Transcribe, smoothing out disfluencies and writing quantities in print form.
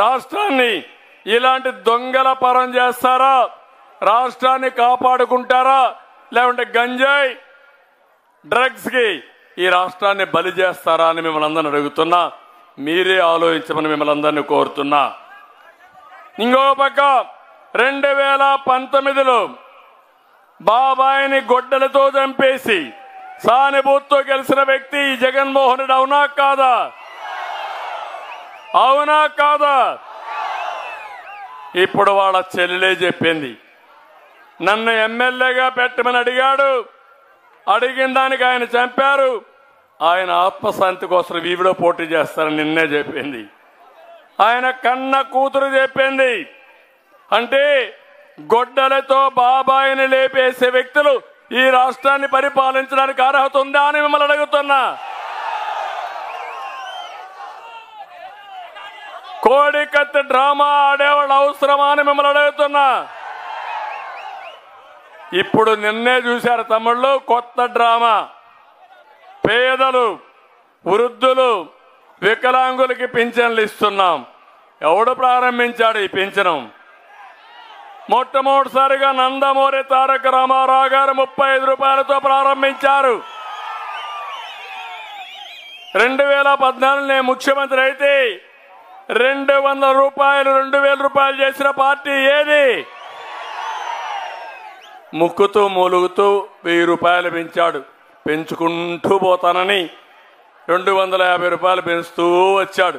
రాష్ట్రాన్ని ఇలాంటి దొంగల పరం చేస్తారా? రాష్ట్రాన్ని కాపాడుకుంటారా? లేకుంటే గంజాయి డ్రగ్స్ కి ఈ రాష్ట్రాన్ని బలి చేస్తారా అని మిమ్మల్ని అందరిని అడుగుతున్నా. మీరే ఆలోచించమని మిమ్మల్ని అందరినీ కోరుతున్నా. ఇంకో పక్క 2019లో బాబాయిని గొడ్డలతో చంపేసి సానుభూతితో గెలిచిన వ్యక్తి ఈ జగన్మోహన్ రెడ్డి. అవునా కాదా? అవునా కాదా? ఇప్పుడు వాళ్ళ చెల్లెలే చెప్పింది, నన్ను ఎమ్మెల్యేగా పెట్టమని అడిగాడు, అడిగిన దానికి ఆయన చంపారు, ఆయన ఆత్మశాంతి కోసం వీవిలో పోటీ చేస్తారని నిన్నే చెప్పింది. ఆయన కన్న కూతురు చెప్పింది. అంటే గొడ్డలతో బాబాయిని లేపేసే వ్యక్తులు ఈ రాష్ట్రాన్ని పరిపాలించడానికి అర్హత ఉందా అని మిమ్మల్ని అడుగుతున్నా. కోడికత్తి డ్రామా ఆడేవాళ్ళు అవసరమా అని మిమ్మల్ని అడుగుతున్నా. ఇప్పుడు నిన్నే చూశారు తమ్ముళ్ళు, కొత్త డ్రామా. పేదలు, వృద్ధులు, వికలాంగులకి పింఛన్లు ఇస్తున్నాం. ఎవడు ప్రారంభించాడు ఈ పింఛనం? మొట్టమొదటిసారిగా నందమూరి తారక రామారావు గారు 35 రూపాయలతో ప్రారంభించారు. 2014 నేను ముఖ్యమంత్రి అయితే 200 రూపాయలు 2000 రూపాయలు చేసిన పార్టీ ఏది? ముక్కుతూ మూలుగుతూ 1000 రూపాయలు పెంచాడు. పెంచుకుంటూ పోతానని 250 రూపాయలు పెంచుతూ వచ్చాడు.